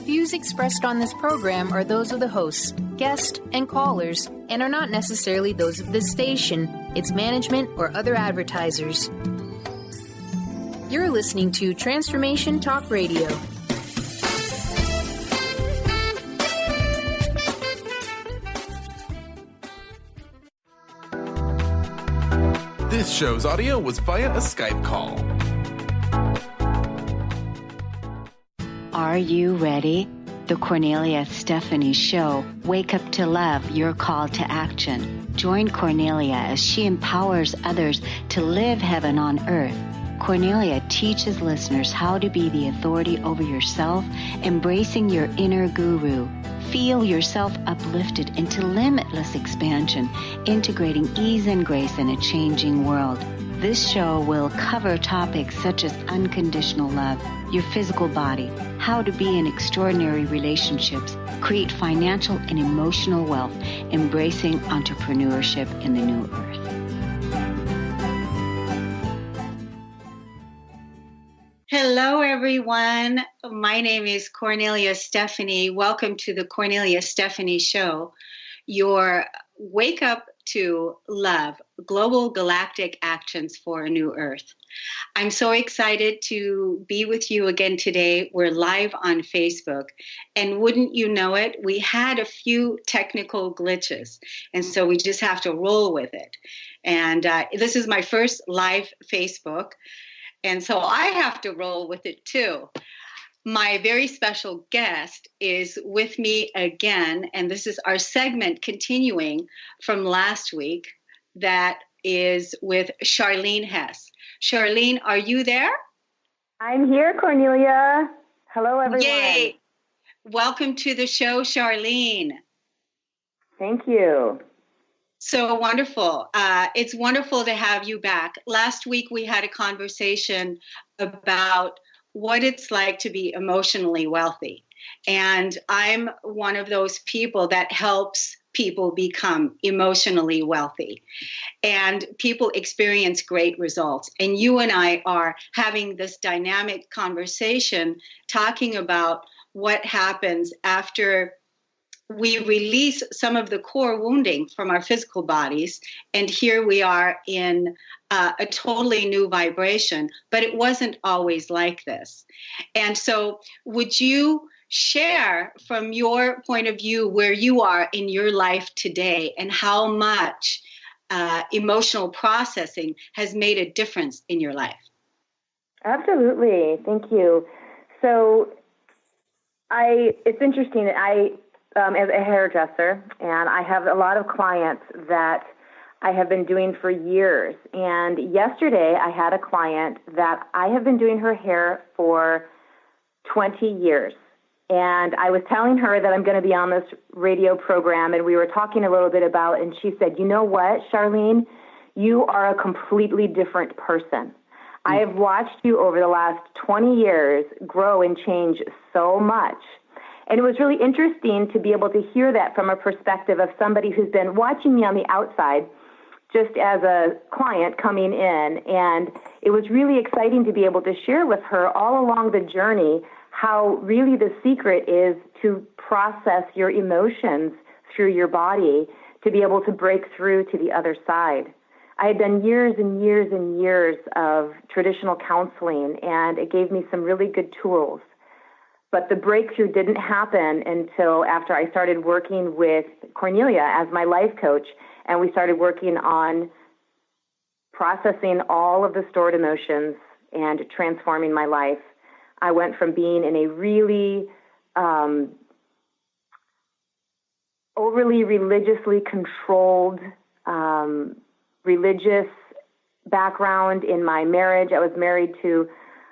views expressed on this program are those of the hosts, guests, and callers, and are not necessarily those of this station, its management, or other advertisers. You're listening to Transformation Talk Radio. This show's audio was via a Skype call. Are you ready? The Kornelia Stephanie Show. Wake up to love, your call to action. Join Kornelia as she empowers others to live heaven on earth. Kornelia teaches listeners how to be the authority over yourself, embracing your inner guru. Feel yourself uplifted into limitless expansion, integrating ease and grace in a changing world. This show will cover topics such as unconditional love, your physical body, how to be in extraordinary relationships, create financial and emotional wealth, embracing entrepreneurship in the new earth. Hello, everyone. My name is Kornelia Stephanie. Welcome to the Kornelia Stephanie Show, your wake up to love, global galactic actions for a new earth. I'm so excited to be with you again today. We're live on Facebook, and wouldn't you know it, we had a few technical glitches, and so we just have to roll with it. And this is my first live Facebook, and so I have to roll with it too. My very special guest is with me again, and this is our segment continuing from last week that is with Charlene Hess. Charlene, are you there? I'm here, Kornelia. Hello, everyone. Yay! Welcome to the show, Charlene. Thank you. So wonderful. It's wonderful to have you back. Last week we had a conversation about what it's like to be emotionally wealthy. And I'm one of those people that helps people become emotionally wealthy. And people experience great results. And you and I are having this dynamic conversation talking about what happens after we release some of the core wounding from our physical bodies, and here we are in a totally new vibration, but it wasn't always like this. And so would you share from your point of view where you are in your life today and how much emotional processing has made a difference in your life? Absolutely. Thank you. So it's interesting that I as a hairdresser, and I have a lot of clients that I have been doing for years. And yesterday I had a client that I have been doing her hair for 20 years. And I was telling her that I'm going to be on this radio program, and we were talking a little bit about, and she said, you know what, Charlene, you are a completely different person. I have watched you over the last 20 years grow and change so much. And it was really interesting to be able to hear that from a perspective of somebody who's been watching me on the outside, just as a client coming in. And it was really exciting to be able to share with her all along the journey how really the secret is to process your emotions through your body to be able to break through to the other side. I had done years and years and years of traditional counseling, and it gave me some really good tools. But the breakthrough didn't happen until after I started working with Kornelia as my life coach, and we started working on processing all of the stored emotions and transforming my life. I went from being in a really overly religiously controlled religious background in my marriage. I was married to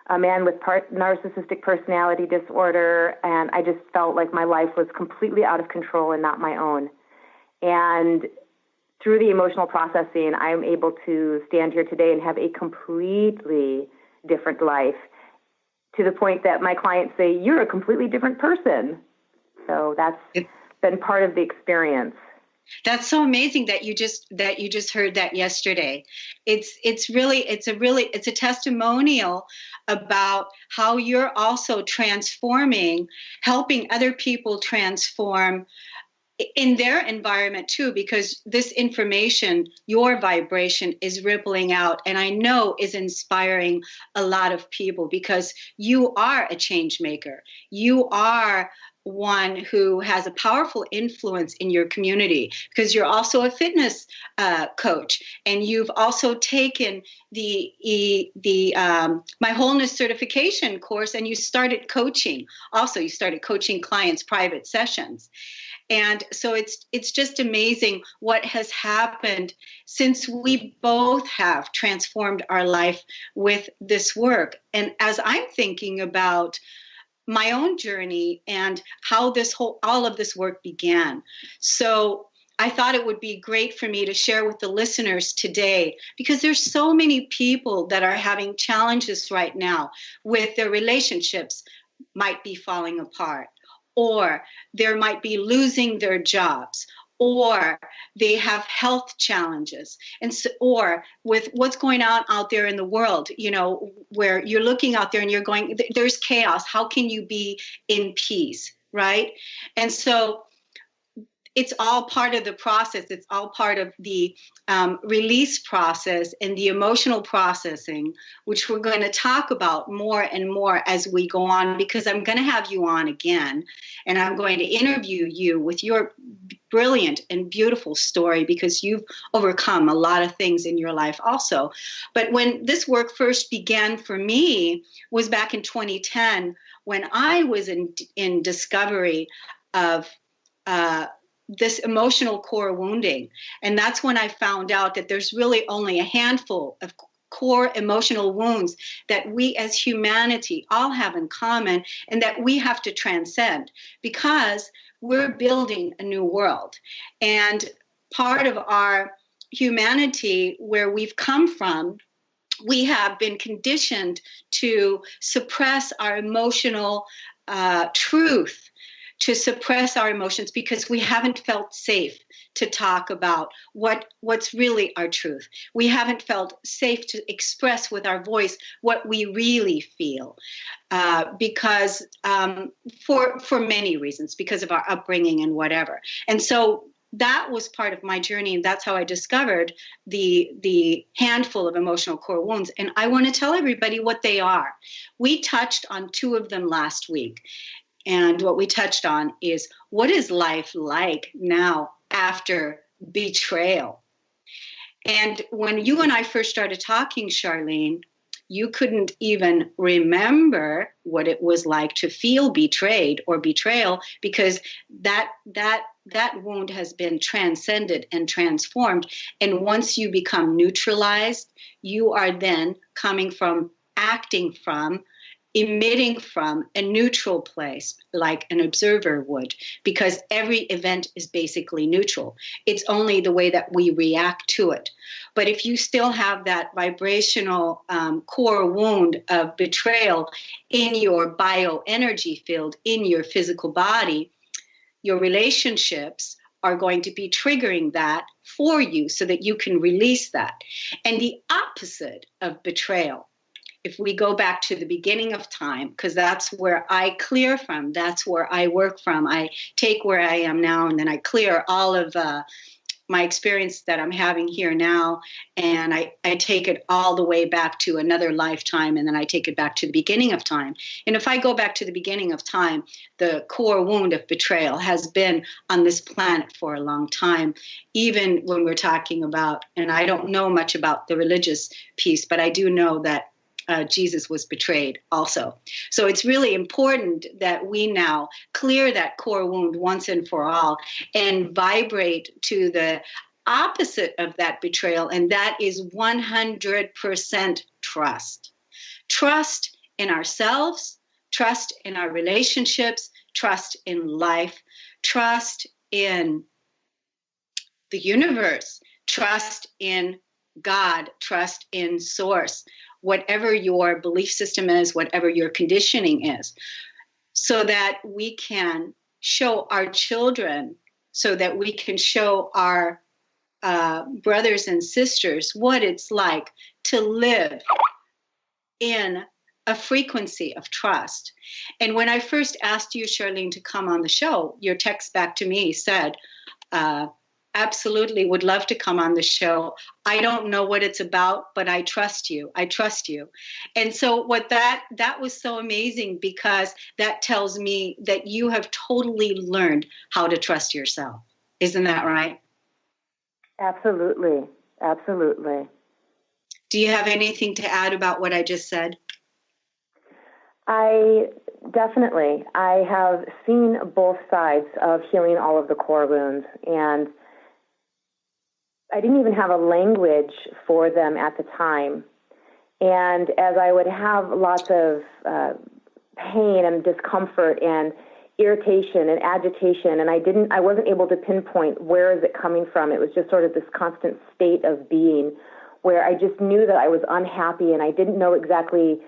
a man with narcissistic personality disorder, and I just felt like my life was completely out of control and not my own. And through the emotional processing, I'm able to stand here today and have a completely different life, to the point that my clients say, you're a completely different person. So that's been part of the experience. That's so amazing that you just heard that yesterday. It's a testimonial about how you're also transforming, helping other people transform in their environment too, because this information, your vibration is rippling out, and I know is inspiring a lot of people, because you are a change maker. You are one who has a powerful influence in your community, because you're also a fitness coach, and you've also taken the My Wholeness certification course, and you started coaching. Also, you started coaching clients' private sessions. And so it's just amazing what has happened since we both have transformed our life with this work. And as I'm thinking about my own journey and how all of this work began. So I thought it would be great for me to share with the listeners today, because there's so many people that are having challenges right now with their relationships might be falling apart, or they might be losing their jobs, or they have health challenges, and so, or with what's going on out there in the world, where you're looking out there and you're going, there's chaos. How can you be in peace, right? And so it's all part of the process. It's all part of the release process and the emotional processing, which we're going to talk about more and more as we go on, because I'm going to have you on again, and I'm going to interview you with your brilliant and beautiful story, because you've overcome a lot of things in your life also. But when this work first began for me was back in 2010, when I was in discovery of this emotional core wounding. And that's when I found out that there's really only a handful of core emotional wounds that we as humanity all have in common, and that we have to transcend, because we're building a new world. And part of our humanity, where we've come from, we have been conditioned to suppress our emotional truth, to suppress our emotions, because we haven't felt safe to talk about what's really our truth. We haven't felt safe to express with our voice what we really feel, because for many reasons, because of our upbringing and whatever. And so that was part of my journey, and that's how I discovered the handful of emotional core wounds. And I want to tell everybody what they are. We touched on two of them last week. And what we touched on is, what is life like now after betrayal? And when you and I first started talking, Charlene, you couldn't even remember what it was like to feel betrayed or betrayal, because that wound has been transcended and transformed. And once you become neutralized, you are then coming from, acting from, emitting from a neutral place, like an observer would, because every event is basically neutral. It's only the way that we react to it. But if you still have that vibrational core wound of betrayal in your bioenergy field, in your physical body, your relationships are going to be triggering that for you so that you can release that. And the opposite of betrayal, if we go back to the beginning of time, because that's where I clear from, that's where I work from. I take where I am now, and then I clear all of my experience that I'm having here now, and I take it all the way back to another lifetime, and then I take it back to the beginning of time. And if I go back to the beginning of time, the core wound of betrayal has been on this planet for a long time, even when we're talking about, and I don't know much about the religious piece, but I do know that Jesus was betrayed also. So it's really important that we now clear that core wound once and for all and vibrate to the opposite of that betrayal, and that is 100% trust. Trust in ourselves, trust in our relationships, trust in life, trust in the universe, trust in God, trust in source, whatever your belief system is, whatever your conditioning is, so that we can show our children so that we can show our brothers and sisters what it's like to live in a frequency of trust. And when I first asked you, Charlene, to come on the show, your text back to me said, absolutely would love to come on the show. I don't know what it's about, but I trust you. I trust you. And so what that was so amazing, because that tells me that you have totally learned how to trust yourself. Isn't that right? Absolutely. Absolutely. Do you have anything to add about what I just said? I have seen both sides of healing all of the core wounds, and I didn't even have a language for them at the time. And as I would have lots of pain and discomfort and irritation and agitation, and I wasn't able to pinpoint where is it coming from. It was just sort of this constant state of being where I just knew that I was unhappy, and I didn't know exactly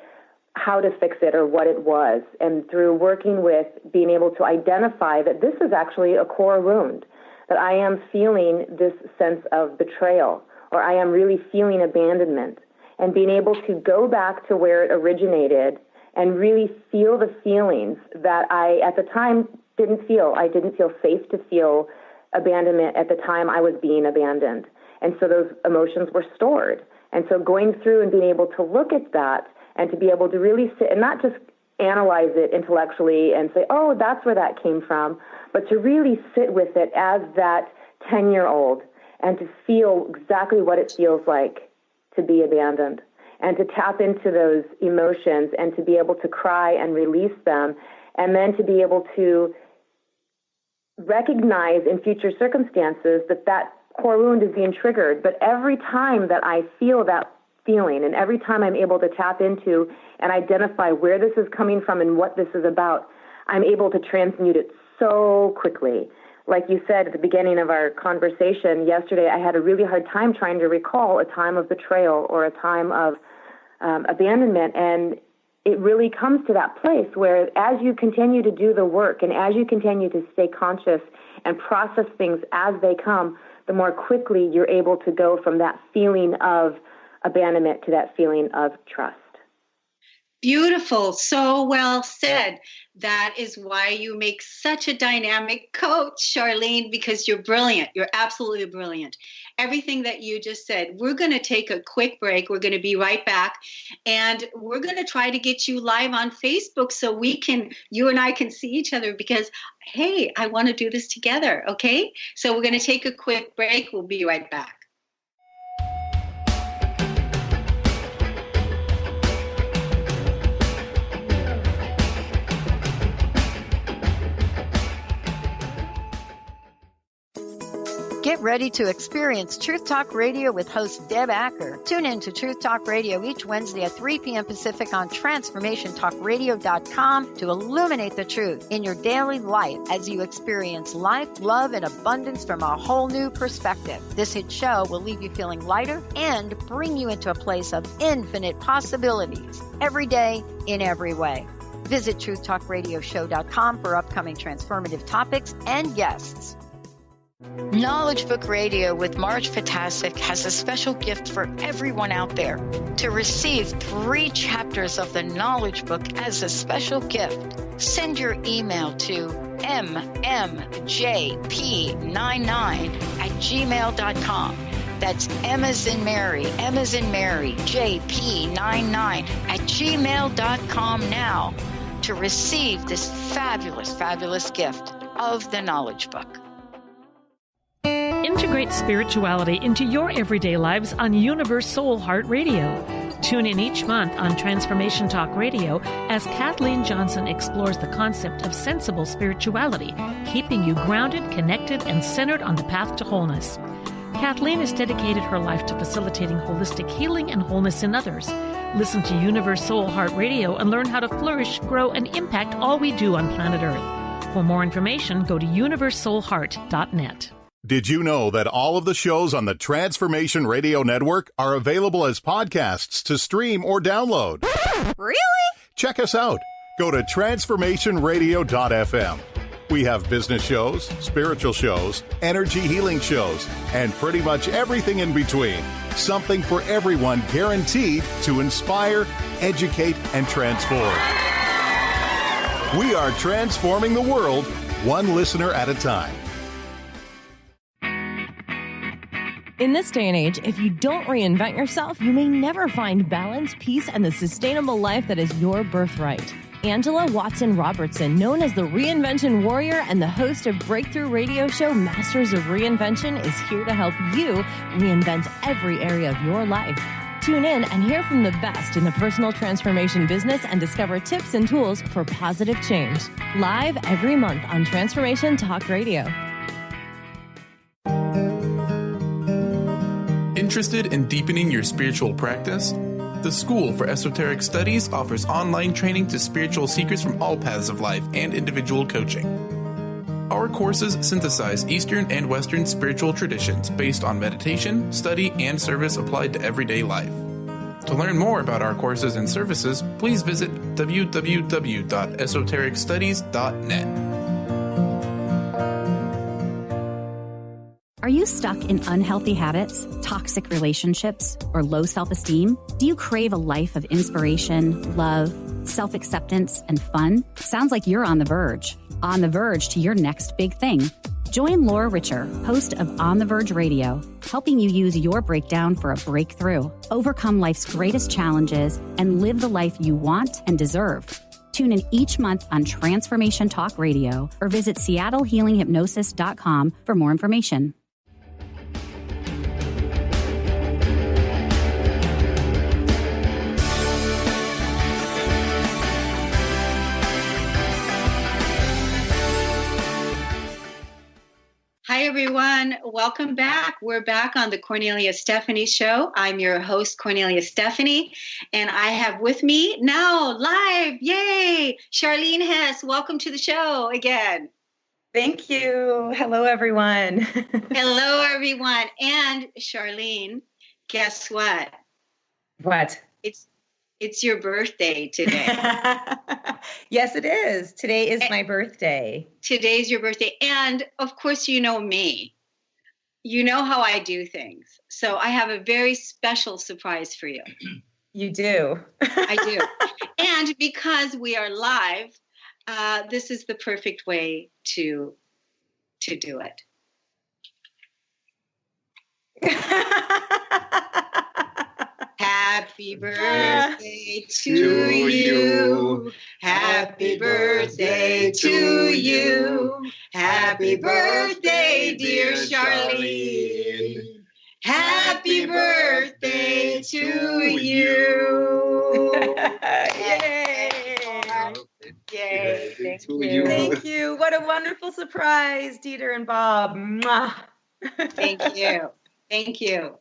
how to fix it or what it was. And through working with being able to identify that this is actually a core wound, that I am feeling this sense of betrayal, or I am really feeling abandonment, and being able to go back to where it originated and really feel the feelings that I, at the time, didn't feel. I didn't feel safe to feel abandonment at the time I was being abandoned. And so those emotions were stored. And so going through and being able to look at that and to be able to really sit and not just analyze it intellectually and say, oh, that's where that came from, but to really sit with it as that 10-year-old and to feel exactly what it feels like to be abandoned, and to tap into those emotions and to be able to cry and release them, and then to be able to recognize in future circumstances that that core wound is being triggered. But every time that I feel that feeling, and every time I'm able to tap into and identify where this is coming from and what this is about, I'm able to transmute it so quickly. Like you said at the beginning of our conversation yesterday, I had a really hard time trying to recall a time of betrayal or a time of abandonment. And it really comes to that place where as you continue to do the work and as you continue to stay conscious and process things as they come, the more quickly you're able to go from that feeling of abandonment to that feeling of trust. Beautiful. So well said. That is why you make such a dynamic coach, Charlene, because you're brilliant. You're absolutely brilliant. Everything that you just said. We're going to take a quick break. We're going to be right back. And we're going to try to get you live on Facebook so you and I can see each other, because, hey, I want to do this together. Okay? So we're going to take a quick break. We'll be right back. Get ready to experience Truth Talk Radio with host Deb Acker. Tune in to Truth Talk Radio each Wednesday at 3 p.m. Pacific on TransformationTalkRadio.com to illuminate the truth in your daily life as you experience life, love, and abundance from a whole new perspective. This hit show will leave you feeling lighter and bring you into a place of infinite possibilities every day in every way. Visit TruthTalkRadioshow.com for upcoming transformative topics and guests. Knowledge Book Radio with Marge Fatasic has a special gift for everyone out there. To receive 3 chapters of the Knowledge Book as a special gift, send your email to mmjp99@gmail.com. That's M as in Mary, JP99@gmail.com now to receive this fabulous, fabulous gift of the Knowledge Book. Integrate spirituality into your everyday lives on Universe Soul Heart Radio. Tune in each month on Transformation Talk Radio as Kathleen Johnson explores the concept of sensible spirituality, keeping you grounded, connected, and centered on the path to wholeness. Kathleen has dedicated her life to facilitating holistic healing and wholeness in others. Listen to Universe Soul Heart Radio and learn how to flourish, grow, and impact all we do on planet Earth. For more information, go to universesoulheart.net. Did you know that all of the shows on the Transformation Radio Network are available as podcasts to stream or download? Really? Check us out. Go to transformationradio.fm. We have business shows, spiritual shows, energy healing shows, and pretty much everything in between. Something for everyone, guaranteed to inspire, educate, and transform. We are transforming the world, one listener at a time. In this day and age, if you don't reinvent yourself, you may never find balance, peace, and the sustainable life that is your birthright. Angela Watson Robertson, known as the Reinvention Warrior and the host of breakthrough radio show Masters of Reinvention, is here to help you reinvent every area of your life. Tune in and hear from the best in the personal transformation business and discover tips and tools for positive change. Live every month on Transformation Talk Radio. Interested in deepening your spiritual practice? The School for Esoteric Studies offers online training to spiritual seekers from all paths of life and individual coaching. Our courses synthesize Eastern and Western spiritual traditions based on meditation, study, and service applied to everyday life. To learn more about our courses and services, please visit www.esotericstudies.net. Are you stuck in unhealthy habits, toxic relationships, or low self-esteem? Do you crave a life of inspiration, love, self-acceptance, and fun? Sounds like you're on the verge to your next big thing. Join Laura Richer, host of On the Verge Radio, helping you use your breakdown for a breakthrough, overcome life's greatest challenges, and live the life you want and deserve. Tune in each month on Transformation Talk Radio or visit SeattleHealingHypnosis.com for more information. Hi, everyone. Welcome back. We're back on the Kornelia Stephanie Show. I'm your host, Kornelia Stephanie, and I have with me now live, yay, Charlene Hess. Welcome to the show again. Thank you. Hello, everyone. Hello, everyone. And Charlene, guess what? What? It's your birthday today. Yes, it is. Today is my birthday. Today's your birthday. And of course, you know me. You know how I do things. So I have a very special surprise for you. You do. I do. And because we are live, this is the perfect way to do it. Happy birthday to you. Happy birthday to you. Happy birthday, dear Charlene. Happy birthday to you. Yay. Yay. Thank you. Thank you. What a wonderful surprise, Dieter and Bob. Mwah. Thank you. Thank you.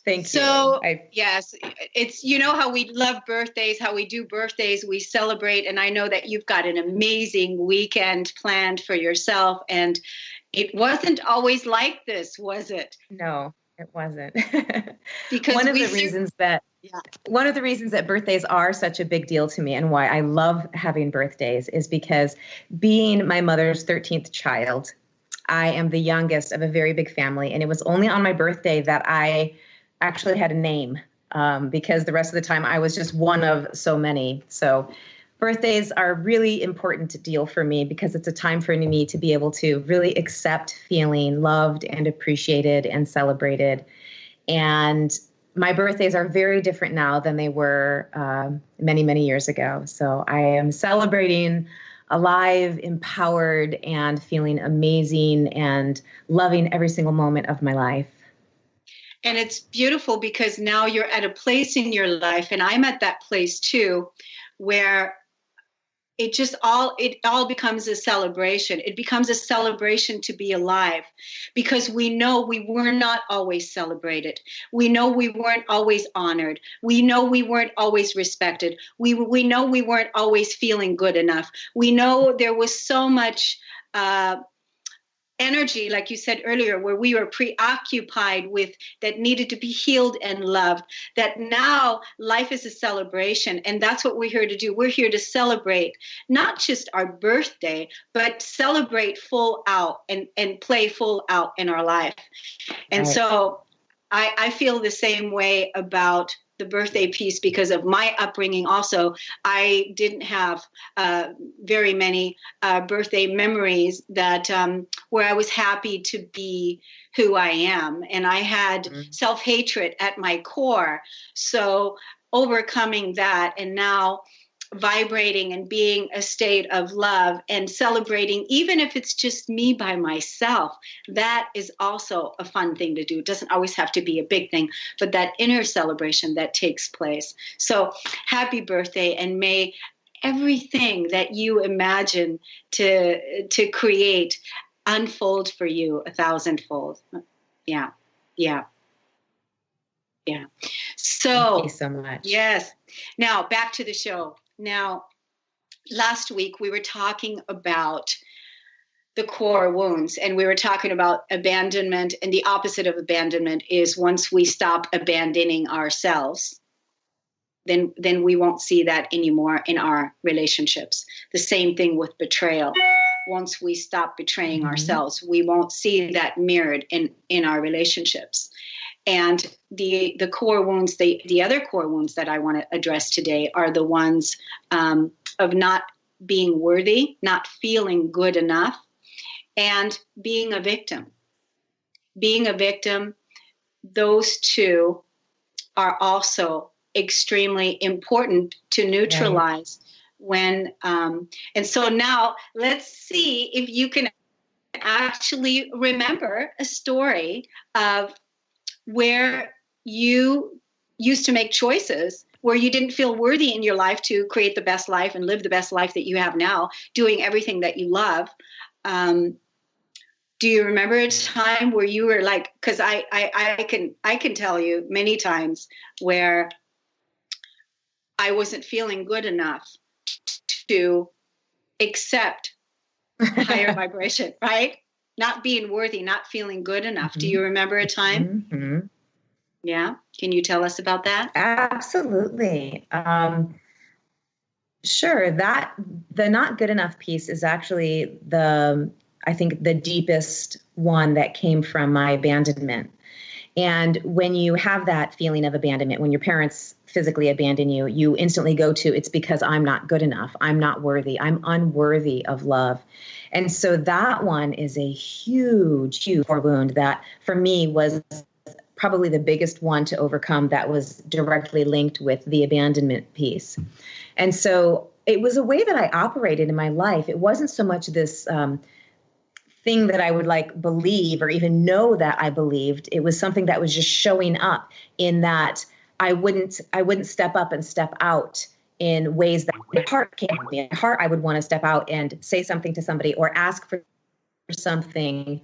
Thank you. So, yes, it's, you know how we love birthdays, how we do birthdays, we celebrate. And I know that you've got an amazing weekend planned for yourself. And it wasn't always like this, was it? No, it wasn't. Because one of the reasons that birthdays are such a big deal to me and why I love having birthdays is because being my mother's 13th child, I am the youngest of a very big family. And it was only on my birthday that I actually had a name, because the rest of the time I was just one of so many. So birthdays are a really important deal for me because it's a time for me to be able to really accept feeling loved and appreciated and celebrated. And my birthdays are very different now than they were many, many years ago. So I am celebrating alive, empowered, and feeling amazing and loving every single moment of my life. And it's beautiful because now you're at a place in your life, and I'm at that place too, where it all becomes a celebration. It becomes a celebration to be alive, because we know we were not always celebrated. We know we weren't always honored. We know we weren't always respected. We know we weren't always feeling good enough. We know there was so much energy, like you said earlier, where we were preoccupied with that needed to be healed and loved, that now life is a celebration. And that's what we're here to do. We're here to celebrate not just our birthday, but celebrate full out and play full out in our life. And so I feel the same way about the birthday piece because of my upbringing. Also, I didn't have very many birthday memories that where I was happy to be who I am. And I had self-hatred at my core. So overcoming that and now vibrating and being a state of love and celebrating, even if it's just me by myself, that is also a fun thing to do. It doesn't always have to be a big thing, but that inner celebration that takes place. So happy birthday, and may everything that you imagine to create unfold for you 1,000-fold. Yeah. So thank you so much. Yes. Now back to the show. Now, last week we were talking about the core wounds, and we were talking about abandonment, and the opposite of abandonment is once we stop abandoning ourselves, then we won't see that anymore in our relationships. The same thing with betrayal. Once we stop betraying ourselves, we won't see that mirrored in our relationships. And the core wounds, the other core wounds that I want to address today are the ones of not being worthy, not feeling good enough, and being a victim. Being a victim, those two are also extremely important to neutralize when, and so now let's see if you can actually remember a story of where you used to make choices where you didn't feel worthy in your life to create the best life and live the best life that you have now, doing everything that you love. Do you remember a time where you were like, because I can tell you many times where I wasn't feeling good enough to accept higher vibration, right? Not being worthy, not feeling good enough. Do you remember a time? Yeah. Can you tell us about that? Absolutely. Sure. The not good enough piece is actually I think the deepest one that came from my abandonment. And when you have that feeling of abandonment, when your parents physically abandon you, you instantly go to, it's because I'm not good enough. I'm not worthy. I'm unworthy of love. And so that one is a huge, huge core wound that for me was probably the biggest one to overcome, that was directly linked with the abandonment piece. And so it was a way that I operated in my life. It wasn't so much this thing that I would like believe or even know that I believed. It was something that was just showing up in that I wouldn't step up and step out in ways that my heart came to me. In my heart, I would want to step out and say something to somebody or ask for something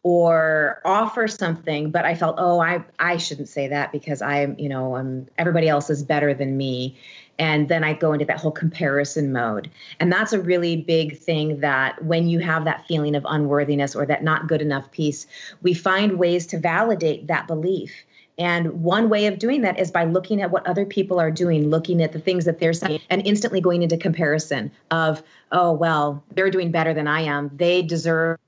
or offer something, but I felt, I shouldn't say that because everybody else is better than me. And then I go into that whole comparison mode. And that's a really big thing, that when you have that feeling of unworthiness or that not good enough piece, we find ways to validate that belief. And one way of doing that is by looking at what other people are doing, looking at the things that they're saying, and instantly going into comparison of, oh, well, they're doing better than I am. They deserve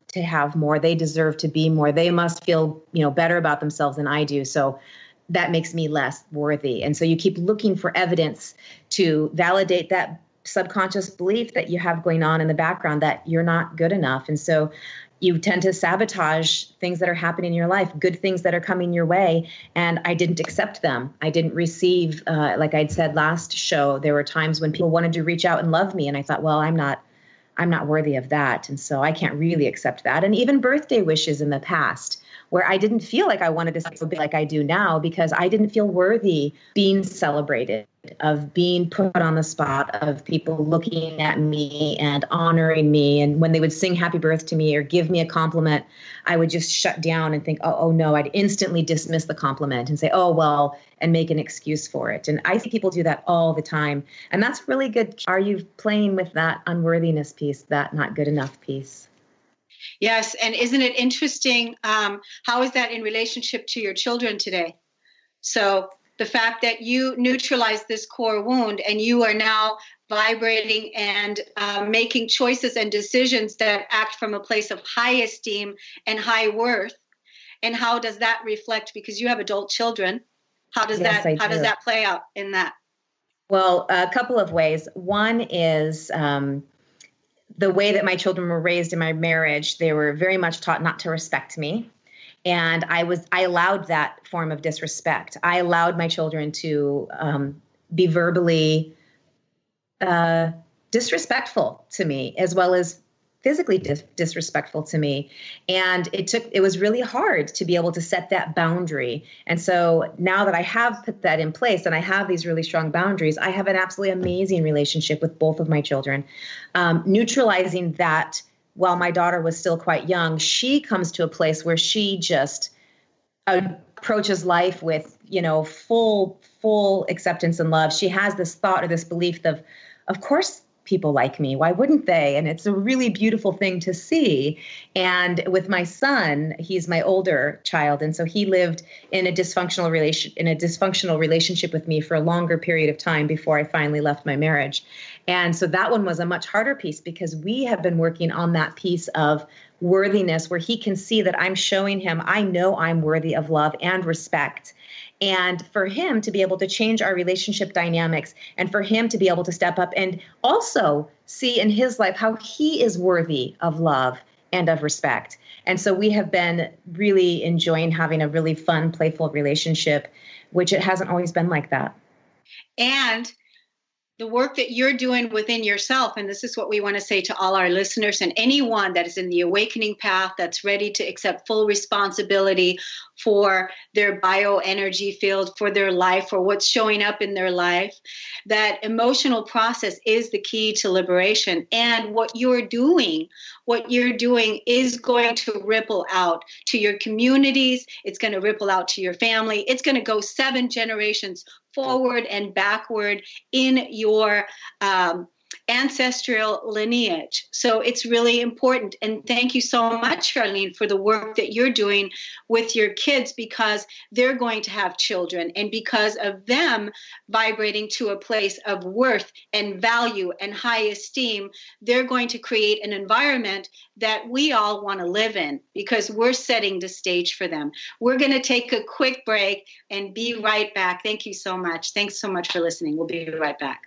to have more. They deserve to be more. They must feel, better about themselves than I do. So that makes me less worthy. And so you keep looking for evidence to validate that subconscious belief that you have going on in the background that you're not good enough. And so you tend to sabotage things that are happening in your life, good things that are coming your way. And I didn't accept them. I didn't receive, like I'd said last show, there were times when people wanted to reach out and love me. And I thought, well, I'm not worthy of that. And so I can't really accept that. And even birthday wishes in the past, where I didn't feel like I wanted to be like I do now, because I didn't feel worthy being celebrated, of being put on the spot, of people looking at me and honoring me. And when they would sing happy birthday to me or give me a compliment, I would just shut down and think, oh no, I'd instantly dismiss the compliment and say, oh, well, and make an excuse for it. And I see people do that all the time. And that's really good. Are you playing with that unworthiness piece, that not good enough piece? Yes. And isn't it interesting? How is that in relationship to your children today? So the fact that you neutralize this core wound and you are now vibrating and making choices and decisions that act from a place of high esteem and high worth. And how does that reflect? Because you have adult children. How does that play out in that? Well, a couple of ways. One is the way that my children were raised in my marriage. They were very much taught not to respect me. And I allowed that form of disrespect. I allowed my children to be verbally disrespectful to me, as well as physically disrespectful to me. And it was really hard to be able to set that boundary. And so now that I have put that in place and I have these really strong boundaries, I have an absolutely amazing relationship with both of my children. Neutralizing that while my daughter was still quite young, she comes to a place where she just approaches life with, full acceptance and love. She has this thought or this belief of course, people like me. Why wouldn't they? And it's a really beautiful thing to see. And with my son, he's my older child. And so he lived in a dysfunctional relationship with me for a longer period of time before I finally left my marriage. And so that one was a much harder piece because we have been working on that piece of worthiness where he can see that I'm showing him, I know I'm worthy of love and respect. And for him to be able to change our relationship dynamics and for him to be able to step up and also see in his life how he is worthy of love and of respect. And so we have been really enjoying having a really fun, playful relationship, which it hasn't always been like that. And the work that you're doing within yourself, and this is what we want to say to all our listeners and anyone that is in the awakening path that's ready to accept full responsibility for their bioenergy field, for their life, for what's showing up in their life, that emotional process is the key to liberation. And what you're doing is going to ripple out to your communities. It's going to ripple out to your family. It's going to go 7 generations forward and backward in your ancestral lineage. So it's really important. And thank you so much, Charlene, for the work that you're doing with your kids, because they're going to have children. And because of them vibrating to a place of worth and value and high esteem, they're going to create an environment that we all want to live in because we're setting the stage for them. We're going to take a quick break and be right back. Thank you so much. Thanks so much for listening. We'll be right back.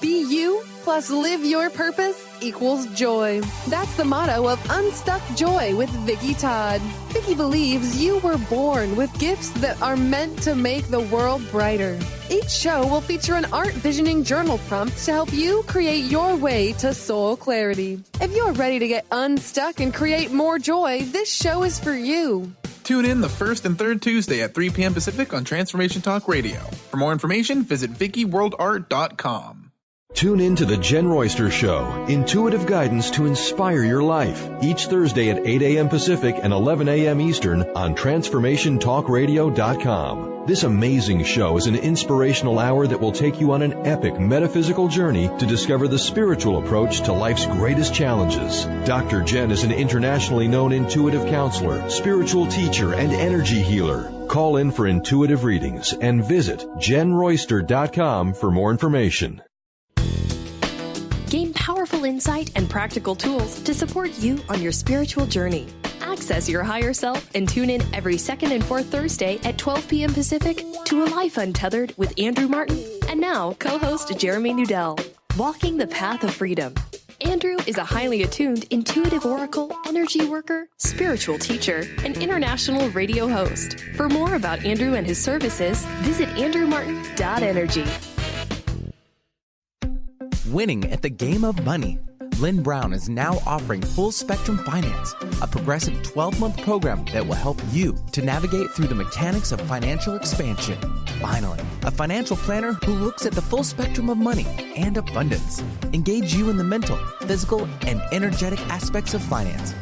Be you plus live your purpose equals joy. That's the motto of Unstuck Joy with Vicki Todd. Vicki believes you were born with gifts that are meant to make the world brighter. Each show will feature an art visioning journal prompt to help you create your way to soul clarity. If you're ready to get unstuck and create more joy, this show is for you. Tune in the first and third Tuesday at 3 p.m. Pacific on Transformation Talk Radio. For more information, visit VickiWorldArt.com. Tune in to The Jen Royster Show, intuitive guidance to inspire your life, each Thursday at 8 a.m. Pacific and 11 a.m. Eastern on TransformationTalkRadio.com. This amazing show is an inspirational hour that will take you on an epic metaphysical journey to discover the spiritual approach to life's greatest challenges. Dr. Jen is an internationally known intuitive counselor, spiritual teacher, and energy healer. Call in for intuitive readings and visit JenRoyster.com for more information. Gain powerful insight and practical tools to support you on your spiritual journey. Access your higher self and tune in every second and fourth Thursday at 12 p.m. Pacific to A Life Untethered with Andrew Martin and now co-host Jeremy Nudell. Walking the Path of Freedom. Andrew is a highly attuned intuitive oracle, energy worker, spiritual teacher, and international radio host. For more about Andrew and his services, visit andrewmartin.energy. Winning at the game of money. Lynn Brown is now offering Full Spectrum Finance, a progressive 12-month program that will help you to navigate through the mechanics of financial expansion. Finally, a financial planner who looks at the full spectrum of money and abundance. Engage you in the mental, physical, and energetic aspects of finance.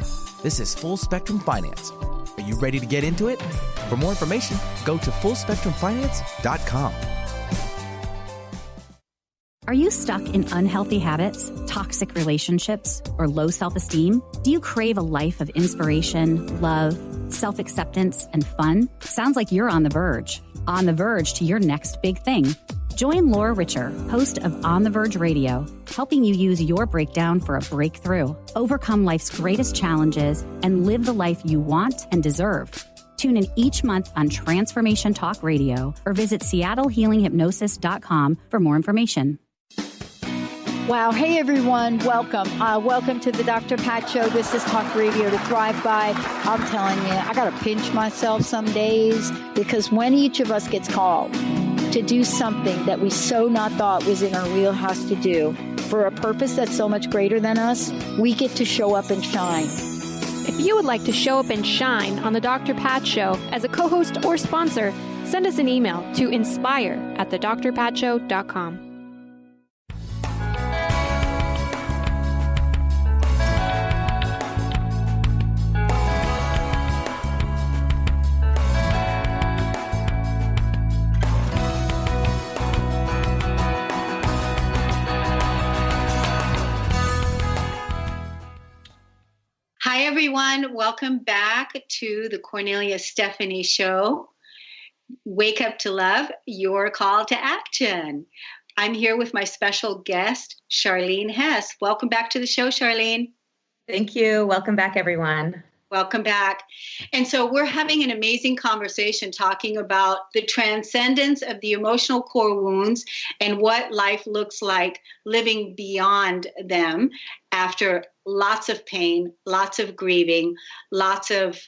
This is Full Spectrum Finance. Are you ready to get into it? For more information, go to fullspectrumfinance.com. Are you stuck in unhealthy habits, toxic relationships, or low self-esteem? Do you crave a life of inspiration, love, self-acceptance, and fun? Sounds like you're on the verge to your next big thing. Join Laura Richer, host of On the Verge Radio, helping you use your breakdown for a breakthrough, overcome life's greatest challenges, and live the life you want and deserve. Tune in each month on Transformation Talk Radio or visit SeattleHealingHypnosis.com for more information. Wow. Hey, everyone. Welcome. Welcome to the Dr. Pat Show. This is Talk Radio to Thrive By. I'm telling you, I got to pinch myself some days because when each of us gets called to do something that we so not thought was in our wheelhouse to do for a purpose that's so much greater than us, we get to show up and shine. If you would like to show up and shine on the Dr. Pat Show as a co-host or sponsor, send us an email to inspire@thedrpatshow.com. Hi, everyone. Welcome back to the Kornelia Stephanie Show. Wake up to love, your call to action. I'm here with my special guest, Charlene Hess. Welcome back to the show, Charlene. Thank you. Welcome back, everyone. Welcome back. And so we're having an amazing conversation talking about the transcendence of the emotional core wounds and what life looks like living beyond them after lots of pain, lots of grieving, lots of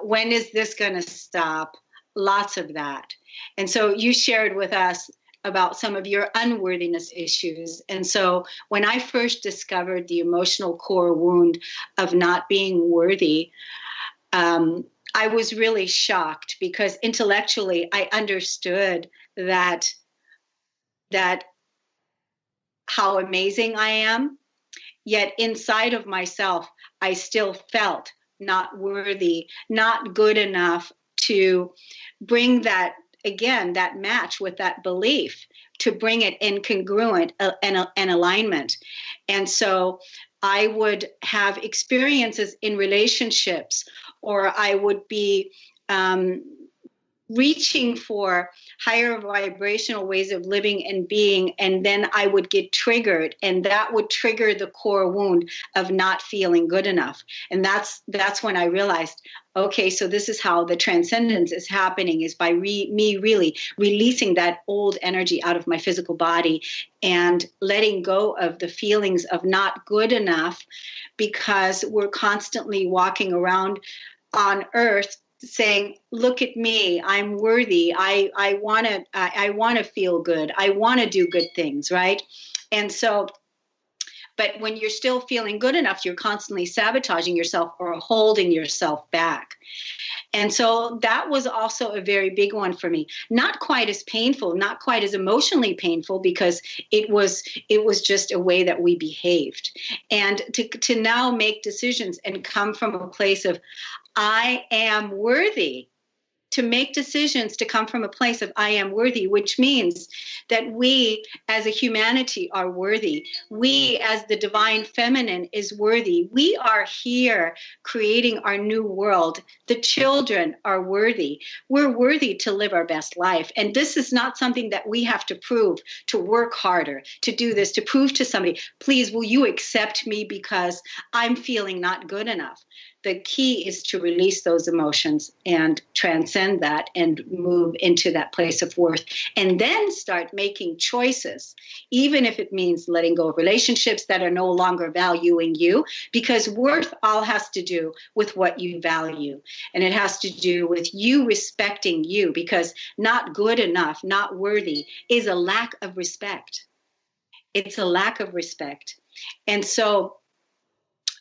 when is this going to stop? Lots of that. And so you shared with us about some of your unworthiness issues. And so when I first discovered the emotional core wound of not being worthy, I was really shocked because intellectually I understood that how amazing I am, yet inside of myself, I still felt not worthy, not good enough to bring that, again, that match with that belief, to bring it in congruent and alignment. And so I would have experiences in relationships, or I would be reaching for higher vibrational ways of living and being, and then I would get triggered, and that would trigger the core wound of not feeling good enough. And that's when I realized, okay, so this is how the transcendence is happening, is by me really releasing that old energy out of my physical body and letting go of the feelings of not good enough, because we're constantly walking around on earth saying, look at me, I'm worthy. I want to feel good. I want to do good things, right? And so, but when you're still feeling good enough, you're constantly sabotaging yourself or holding yourself back. And so that was also a very big one for me. Not quite as painful, not quite as emotionally painful, because it was just a way that we behaved. And to now make decisions and come from a place of, I am worthy, to make decisions to come from a place of I am worthy, which means that we as a humanity are worthy. We as the divine feminine is worthy. We are here creating our new world. The children are worthy. We're worthy to live our best life. And this is not something that we have to prove, to work harder, to do this, to prove to somebody, please, will you accept me because I'm feeling not good enough? The key is to release those emotions and transcend that and move into that place of worth, and then start making choices, even if it means letting go of relationships that are no longer valuing you, because worth all has to do with what you value. And it has to do with you respecting you, because not good enough, not worthy is a lack of respect. It's a lack of respect. And so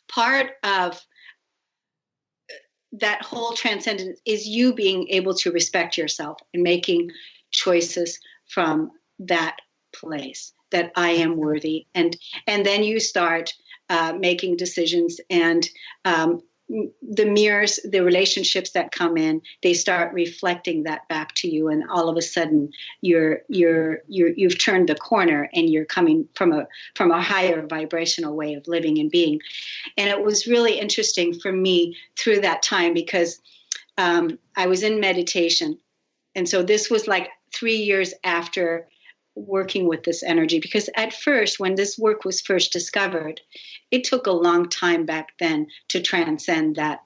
part of that whole transcendence is you being able to respect yourself and making choices from that place, that I am worthy. And then you start making decisions and the mirrors, the relationships that come in, they start reflecting that back to you, and all of a sudden you've turned the corner and you're coming from a higher vibrational way of living and being. And it was really interesting for me through that time because I was in meditation, and so this was like 3 years after working with this energy, because at first, when this work was first discovered, it took a long time back then to transcend that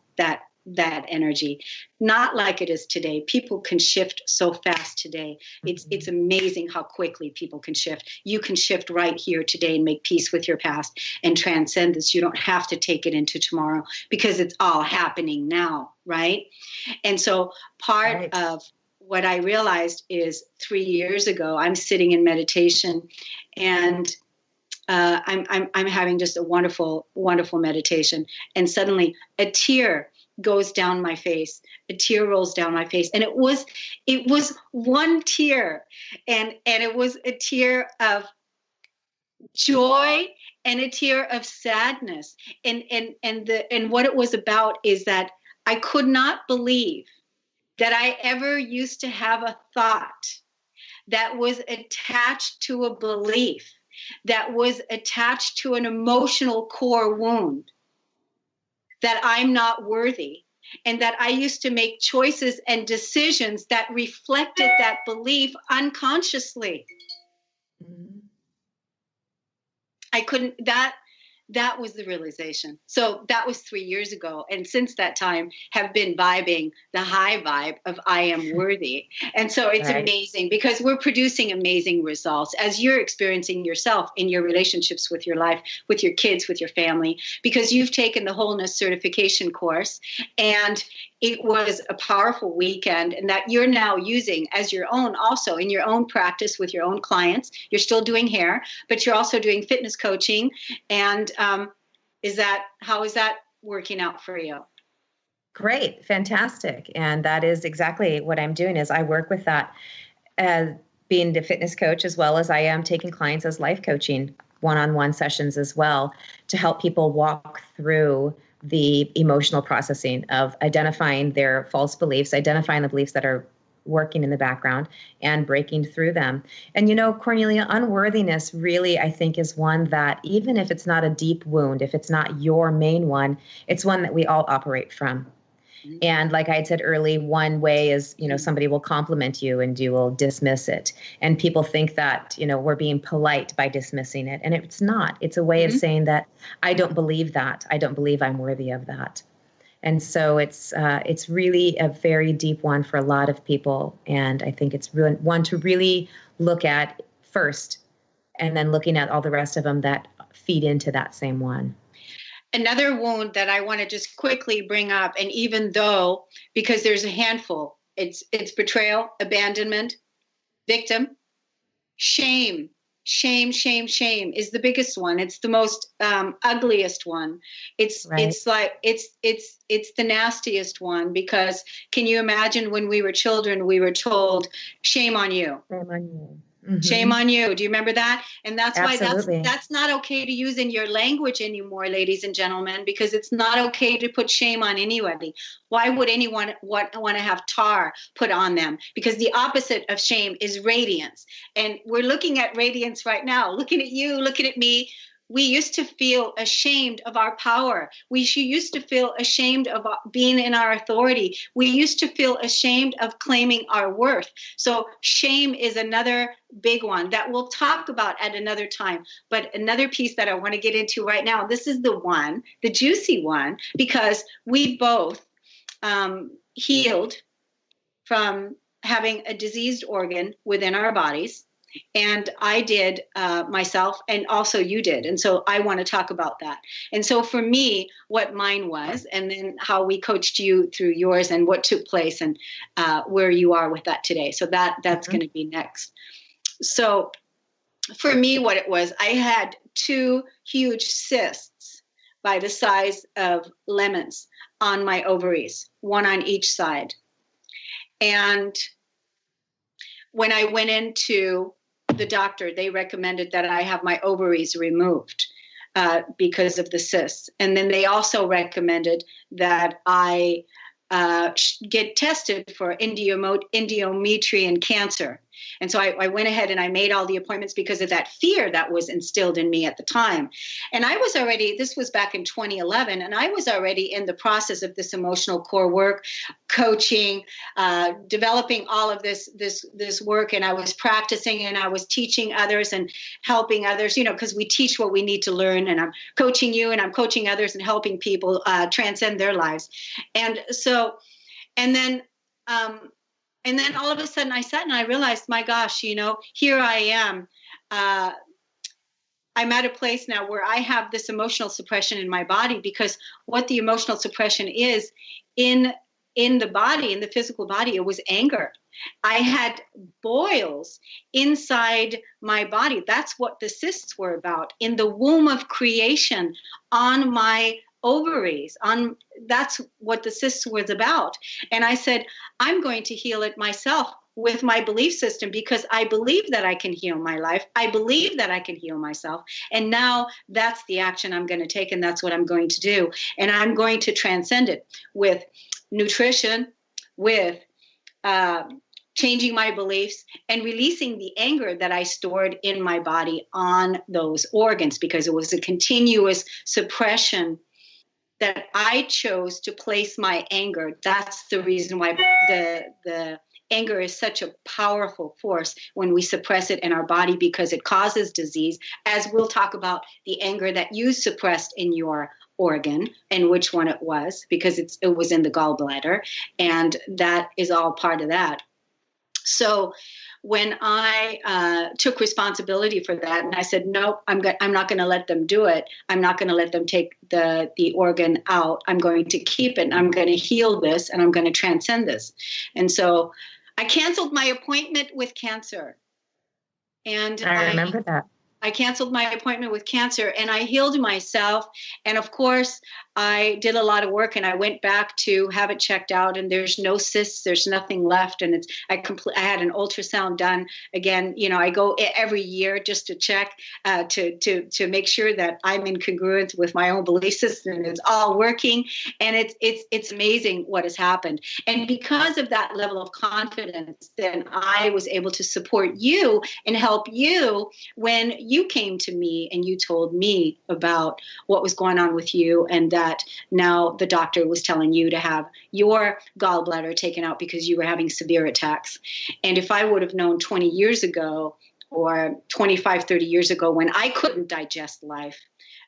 energy. Not like it is today. People can shift so fast today. It's amazing how quickly people can shift. You can shift right here today and make peace with your past and transcend this. You don't have to take it into tomorrow because it's all happening now, right? And so part of what I realized is 3 years ago, I'm sitting in meditation, and I'm having just a wonderful, wonderful meditation, and suddenly a tear goes down my face. A tear rolls down my face, and it was one tear, and it was a tear of joy and a tear of sadness, and what it was about is that I could not believe that I ever used to have a thought that was attached to a belief, that was attached to an emotional core wound, that I'm not worthy, and that I used to make choices and decisions that reflected that belief unconsciously. I couldn't, that was the realization. So that was 3 years ago. And since that time have been vibing the high vibe of I am worthy. And so it's amazing because we're producing amazing results as you're experiencing yourself in your relationships with your life, with your kids, with your family, because you've taken the wholeness certification course, and it was a powerful weekend, and that you're now using as your own, also in your own practice with your own clients. You're still doing hair, but you're also doing fitness coaching. And how is that working out for you? Great. Fantastic. And that is exactly what I'm doing is I work with that as being the fitness coach, as well as I am taking clients as life coaching one-on-one sessions as well to help people walk through the emotional processing of identifying their false beliefs, identifying the beliefs that are working in the background and breaking through them. And, Kornelia, unworthiness really, I think, is one that even if it's not a deep wound, if it's not your main one, it's one that we all operate from. And like I had said early, one way is, somebody will compliment you and you will dismiss it. And people think that, we're being polite by dismissing it. And it's not. It's a way of saying that I don't believe that. I don't believe I'm worthy of that. And so it's really a very deep one for a lot of people. And I think it's really one to really look at first, and then looking at all the rest of them that feed into that same one. Another wound that I want to just quickly bring up, and even though, because there's a handful, it's betrayal, abandonment, victim, shame. Shame is the biggest one. It's the most ugliest one. It's the nastiest one, because can you imagine when we were children, we were told, shame on you. Shame on you. Mm-hmm. Shame on you. Do you remember that? And that's Absolutely. why that's not okay to use in your language anymore, ladies and gentlemen, because it's not okay to put shame on anybody. Why would anyone want to have tar put on them? Because the opposite of shame is radiance. And we're looking at radiance right now, looking at you, looking at me. We used to feel ashamed of our power. We used to feel ashamed of being in our authority. We used to feel ashamed of claiming our worth. So shame is another big one that we'll talk about at another time. But another piece that I want to get into right now, this is the one, the juicy one, because we both healed from having a diseased organ within our bodies. And I did myself, and also you did. And so I want to talk about that. And so for me, what mine was, and then how we coached you through yours, and what took place, and where you are with that today. So that's going to be next. So for me, what it was, I had 2 huge cysts by the size of lemons on my ovaries, one on each side. And when I went into the doctor, they recommended that I have my ovaries removed. because of the cysts. And then they also recommended that I get tested for endometrial cancer. And so I went ahead and I made all the appointments because of that fear that was instilled in me at the time. And I was already, this was back in 2011, and I was already in the process of this emotional core work, coaching, developing all of this work. And I was practicing and I was teaching others and helping others, because we teach what we need to learn. And I'm coaching you and I'm coaching others and helping people transcend their lives. And so, and then all of a sudden I sat and I realized, my gosh, here I am. I'm at a place now where I have this emotional suppression in my body, because what the emotional suppression is in the body, in the physical body, it was anger. I had boils inside my body. That's what the cysts were about. In the womb of creation, on my ovaries, that's what the cysts was about. And I said, I'm going to heal it myself with my belief system, because I believe that I can heal my life. I believe that I can heal myself. And now that's the action I'm going to take, and that's what I'm going to do. And I'm going to transcend it with nutrition, with changing my beliefs, and releasing the anger that I stored in my body on those organs, because it was a continuous suppression that I chose to place my anger. That's the reason why the anger is such a powerful force when we suppress it in our body, because it causes disease, as we'll talk about the anger that you suppressed in your organ and which one it was, because it was in the gallbladder, and that is all part of that. So when I took responsibility for that, and I said, nope, I'm not going to let them do it. I'm not going to let them take the organ out. I'm going to keep it, and I'm going to heal this, and I'm going to transcend this. And so I canceled my appointment with cancer. And I remember that. I canceled my appointment with cancer, and I healed myself. And of course, I did a lot of work, and I went back to have it checked out, and there's no cysts, there's nothing left. And I had an ultrasound done again. I go every year just to check, to make sure that I'm in congruence with my own belief system, and it's all working. And it's amazing what has happened. And because of that level of confidence, then I was able to support you and help you when you came to me and you told me about what was going on with you, and that now the doctor was telling you to have your gallbladder taken out because you were having severe attacks. And if I would have known 20 years ago or 25, 30 years ago, when I couldn't digest life,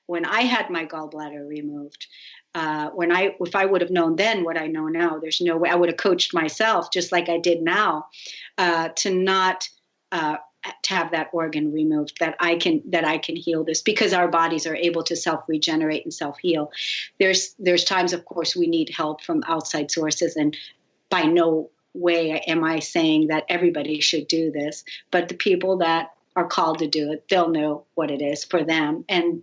when I had my gallbladder removed, if I would have known then what I know now, there's no way I would have coached myself just like I did now, to have that organ removed, that I can heal this, because our bodies are able to self-regenerate and self-heal. There's times, of course, we need help from outside sources, and by no way am I saying that everybody should do this, but the people that are called to do it, they'll know what it is for them, and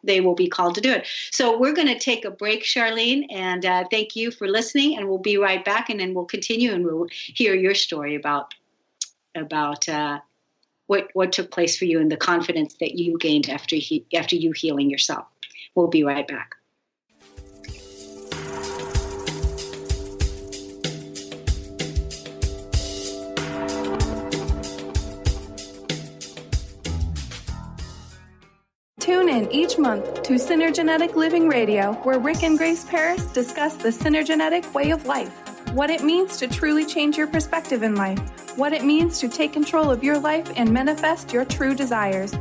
they will be called to do it. So we're going to take a break, Charlene, and thank you for listening, and we'll be right back, and then we'll continue, and we'll hear your story about what took place for you and the confidence that you gained after you healing yourself. We'll be right back. Tune in each month to Synergenetic Living Radio, where Rick and Grace Paris discuss the synergenetic way of life, what it means to truly change your perspective in life, what it means to take control of your life and manifest your true desires.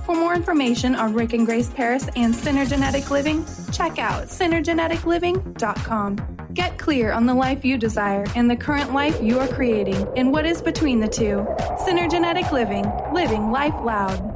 For more information on Rick and Grace Paris and Synergenetic Living, check out synergeneticliving.com. Get clear on the life you desire and the current life you are creating and what is between the two. Synergenetic Living, living life loud.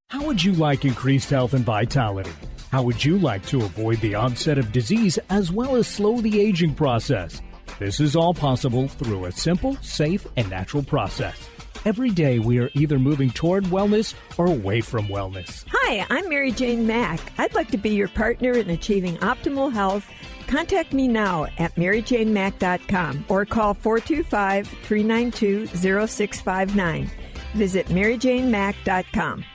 How would you like increased health and vitality? How would you like to avoid the onset of disease as well as slow the aging process? This is all possible through a simple, safe, and natural process. Every day we are either moving toward wellness or away from wellness. Hi, I'm Mary Jane Mack. I'd like to be your partner in achieving optimal health. Contact me now at maryjanemack.com or call 425-392-0659. Visit maryjanemack.com.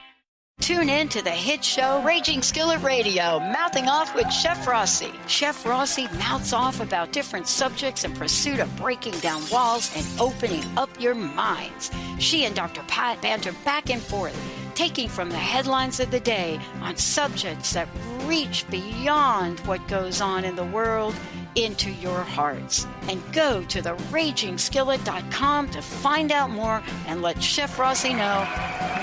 Tune in to the hit show Raging Skillet Radio, Mouthing Off with Chef Rossi. Chef Rossi mouths off about different subjects in pursuit of breaking down walls and opening up your minds. She and Dr. Pat banter back and forth, taking from the headlines of the day on subjects that reach beyond what goes on in the world into your hearts. And go to theragingskillet.com to find out more and let Chef Rossi know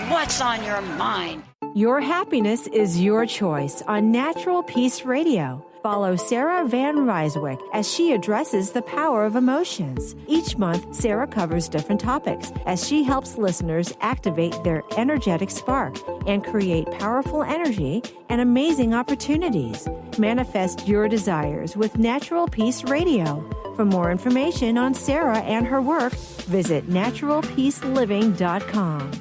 what's on your mind. Your happiness is your choice on Natural Peace Radio. Follow Sarah Van Ryswick as she addresses the power of emotions. Each month, Sarah covers different topics as she helps listeners activate their energetic spark and create powerful energy and amazing opportunities. Manifest your desires with Natural Peace Radio. For more information on Sarah and her work, visit naturalpeaceliving.com.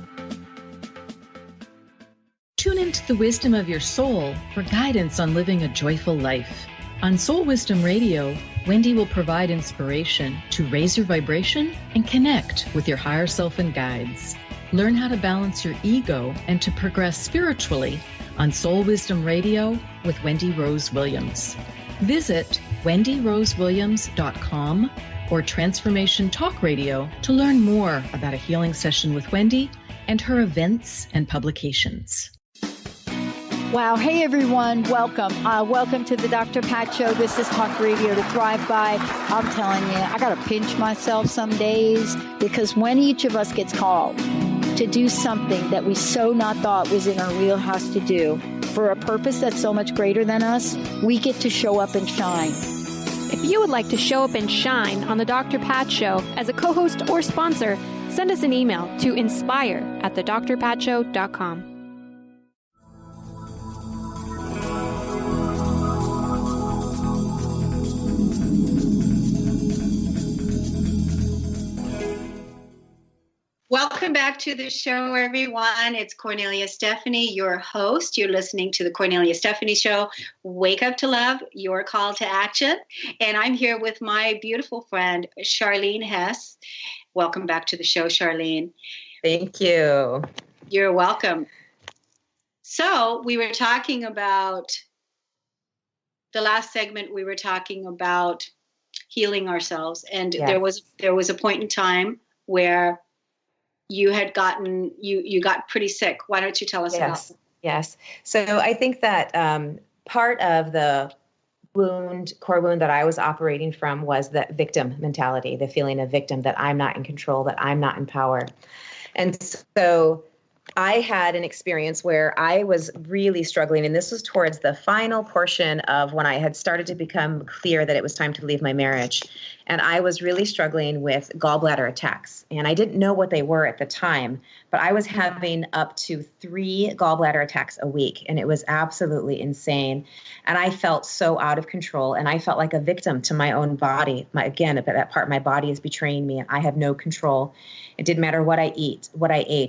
Tune into the wisdom of your soul for guidance on living a joyful life. On Soul Wisdom Radio, Wendy will provide inspiration to raise your vibration and connect with your higher self and guides. Learn how to balance your ego and to progress spiritually on Soul Wisdom Radio with Wendy Rose Williams. Visit wendyrosewilliams.com or Transformation Talk Radio to learn more about a healing session with Wendy and her events and publications. Wow. Hey, everyone. Welcome. Welcome to the Dr. Pat Show. This is Talk Radio to Thrive By. I'm telling you, I got to pinch myself some days because when each of us gets called to do something that we so not thought was in our wheelhouse to do for a purpose that's so much greater than us, we get to show up and shine. If you would like to show up and shine on the Dr. Pat Show as a co-host or sponsor, send us an email to inspire@thedrpatshow.com. Welcome back to the show, everyone. It's Kornelia Stephanie, your host. You're listening to the Kornelia Stephanie Show. Wake up to love, your call to action. And I'm here with my beautiful friend, Charlene Hess. Welcome back to the show, Charlene. Thank you. You're welcome. So we were talking about, the last segment, we were talking about healing ourselves. And Yes. there was a point in time where you had gotten, you got pretty sick. Why don't you tell us about that? Yes. So I think that part of the core wound that I was operating from was that victim mentality, the feeling of victim, that I'm not in control, that I'm not in power. And so I had an experience where I was really struggling, and this was towards the final portion of when I had started to become clear that it was time to leave my marriage. And I was really struggling with gallbladder attacks. And I didn't know what they were at the time, but I was having up to 3 gallbladder attacks a week. And it was absolutely insane. And I felt so out of control. And I felt like a victim to my own body. Again, that part of my body is betraying me. I have no control. It didn't matter what I ate.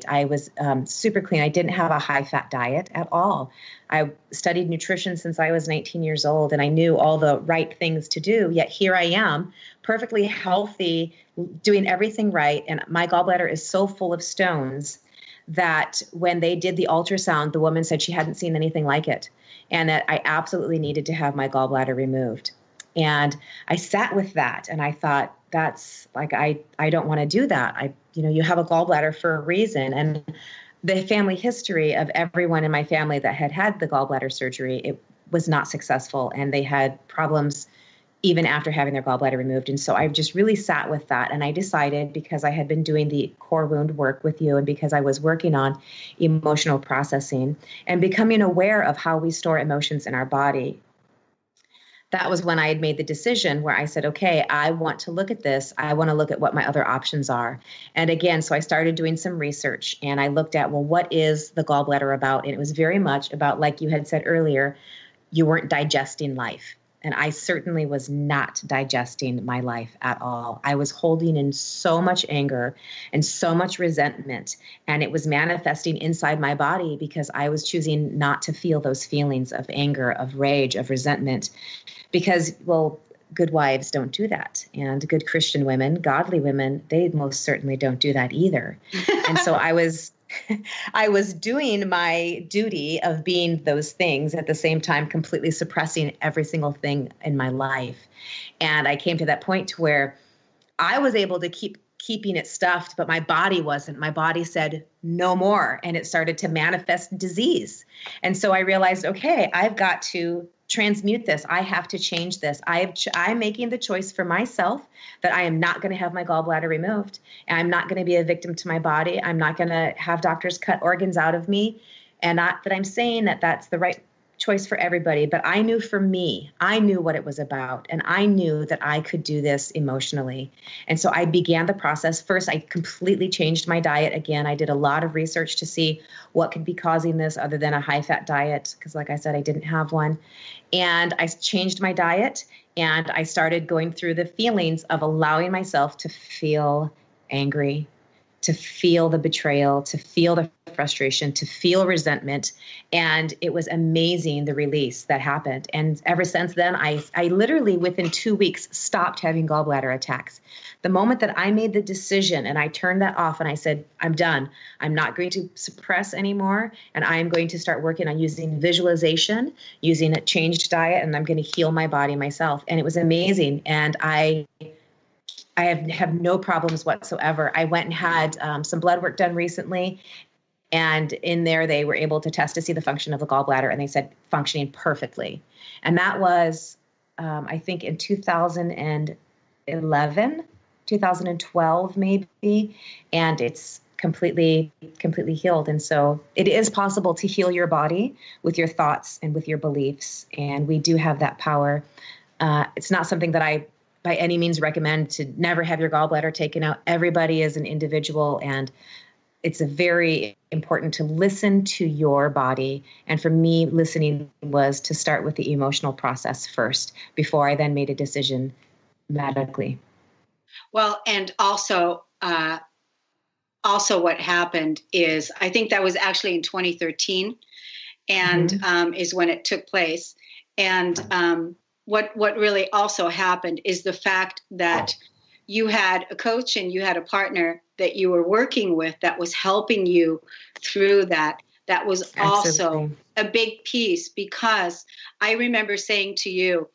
I was super clean. I didn't have a high-fat diet at all. I studied nutrition since I was 19 years old, and I knew all the right things to do. Yet here I am, perfectly healthy, doing everything right. And my gallbladder is so full of stones that when they did the ultrasound, the woman said she hadn't seen anything like it, and that I absolutely needed to have my gallbladder removed. And I sat with that, and I thought, that's like, I don't want to do that. You have a gallbladder for a reason. And the family history of everyone in my family that had the gallbladder surgery, it was not successful, and they had problems even after having their gallbladder removed. And so I just really sat with that, and I decided, because I had been doing the core wound work with you, and because I was working on emotional processing and becoming aware of how we store emotions in our body, that was when I had made the decision where I said, okay, I want to look at this. I want to look at what my other options are. And again, so I started doing some research, and I looked at, well, what is the gallbladder about? And it was very much about, like you had said earlier, you weren't digesting life. And I certainly was not digesting my life at all. I was holding in so much anger and so much resentment, and it was manifesting inside my body because I was choosing not to feel those feelings of anger, of rage, of resentment, because, well, good wives don't do that. And good Christian women, godly women, they most certainly don't do that either. And so I was I was doing my duty of being those things at the same time, completely suppressing every single thing in my life. And I came to that point to where I was able to keeping it stuffed, but my body wasn't. My body said no more, and it started to manifest disease. And so I realized, okay, I've got to transmute this. I have to change this. I'm making the choice for myself that I am not going to have my gallbladder removed. And I'm not going to be a victim to my body. I'm not going to have doctors cut organs out of me. And not that I'm saying that that's the right choice for everybody, but I knew for me, I knew what it was about, and I knew that I could do this emotionally. And so I began the process. First, I completely changed my diet. Again, I did a lot of research to see what could be causing this other than a high-fat diet, because like I said, I didn't have one. And I changed my diet, and I started going through the feelings of allowing myself to feel angry, to feel the betrayal, to feel the frustration, to feel resentment. And it was amazing, the release that happened. And ever since then, I literally within 2 weeks stopped having gallbladder attacks. The moment that I made the decision and I turned that off and I said, I'm done. I'm not going to suppress anymore. And I'm going to start working on using visualization, using a changed diet, and I'm going to heal my body myself. And it was amazing. And I have no problems whatsoever. I went and had some blood work done recently, and in there they were able to test to see the function of the gallbladder, and they said functioning perfectly. And that was, I think, in 2011, 2012 maybe, and it's completely healed. And so it is possible to heal your body with your thoughts and with your beliefs, and we do have that power. It's not something that I by any means recommend to never have your gallbladder taken out. Everybody is an individual, and it's very important to listen to your body. And for me, listening was to start with the emotional process first before I then made a decision medically. Well, and also what happened is, I think that was actually in 2013 and is when it took place. And what really also happened is the fact that you had a coach and you had a partner that you were working with that was helping you through that. That was also a big piece, because I remember saying to you,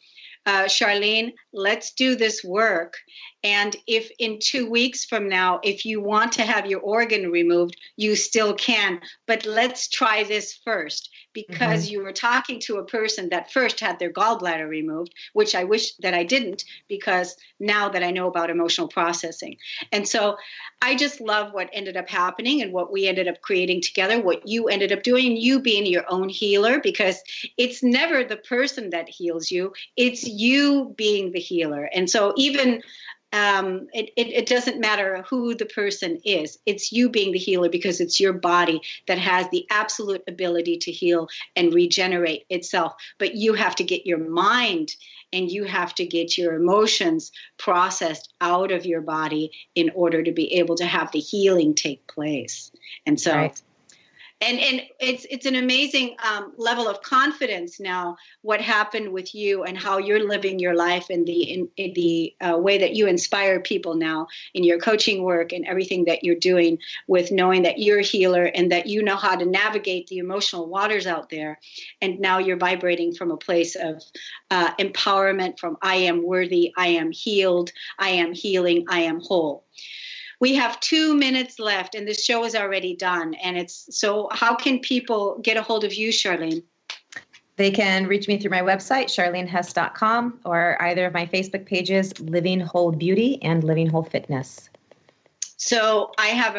Charlene, let's do this work. And if in 2 weeks from now, if you want to have your organ removed, you still can. But let's try this first, because you were talking to a person that first had their gallbladder removed, which I wish that I didn't, because now that I know about emotional processing. And so I just love what ended up happening and what we ended up creating together, what you ended up doing, you being your own healer, because it's never the person that heals you, it's you being the healer. And so even it doesn't matter who the person is. It's you being the healer, because it's your body that has the absolute ability to heal and regenerate itself. But you have to get your mind and you have to get your emotions processed out of your body in order to be able to have the healing take place. And so right. And it's an amazing level of confidence now, what happened with you and how you're living your life and in the way that you inspire people now in your coaching work and everything that you're doing, with knowing that you're a healer and that you know how to navigate the emotional waters out there. And now you're vibrating from a place of empowerment, from I am worthy, I am healed, I am healing, I am whole. We have 2 minutes left and this show is already done. And so how can people get a hold of you, Charlene? They can reach me through my website, charlenehess.com, or either of my Facebook pages, Living Whole Beauty and Living Whole Fitness. So I have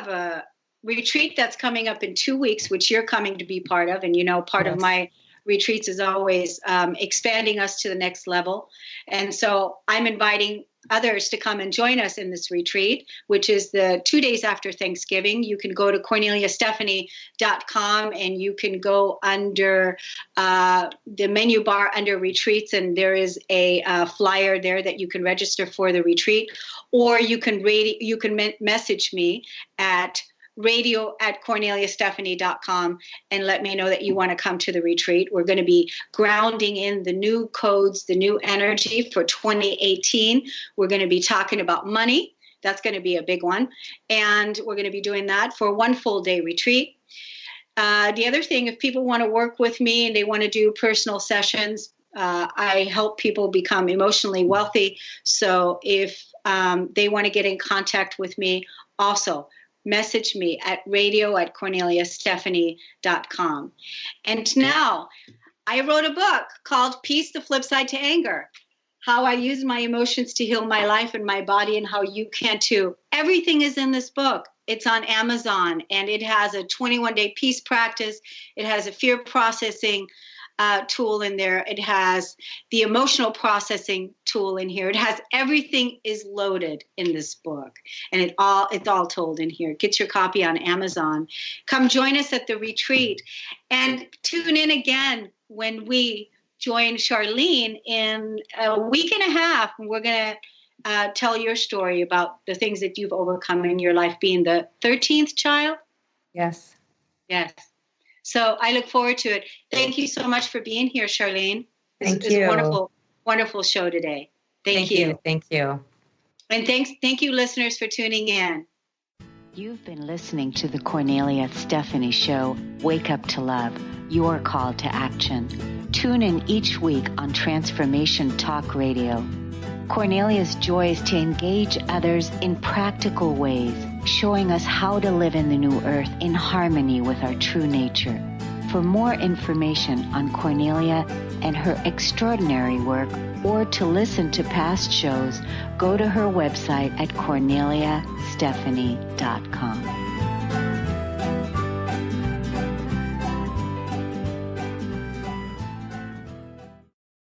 a retreat that's coming up in 2 weeks, which you're coming to be part of. And, part of my retreats is always expanding us to the next level. And so I'm inviting others to come and join us in this retreat, which is the 2 days after Thanksgiving. You can go to KorneliaStephanie.com and you can go under the menu bar under retreats, and there is a flyer there that you can register for the retreat, or you can message me at radio@KorneliaStephanie.com and let me know that you want to come to the retreat. We're going to be grounding in the new codes, the new energy for 2018. We're going to be talking about money. That's going to be a big one. And we're going to be doing that for one full day retreat. The other thing, if people want to work with me and they want to do personal sessions, I help people become emotionally wealthy. So if they want to get in contact with me, also message me at radio@korneliastephanie.com. And now I wrote a book called Peace, the Flip Side to Anger. How I use my emotions to heal my life and my body, and how you can too. Everything is in this book. It's on Amazon, and it has a 21-day peace practice. It has a fear processing tool in there. It has the emotional processing tool in here. It has everything is loaded in this book, and it's all told in here. Get your copy on Amazon. Come join us at the retreat, and tune in again when we join Charlene in a week and a half, and we're going to tell your story about the things that you've overcome in your life, being the 13th child. Yes. Yes. So I look forward to it. Thank you so much for being here, Charlene. Thank you. It's a wonderful, wonderful show today. Thank you. Thank you. And thank you, listeners, for tuning in. You've been listening to the Kornelia Stephanie Show, Wake Up to Love, your call to action. Tune in each week on Transformation Talk Radio. Kornelia's joy is to engage others in practical ways, showing us how to live in the new earth in harmony with our true nature. For more information on Kornelia and her extraordinary work, or to listen to past shows, go to her website at korneliastephanie.com.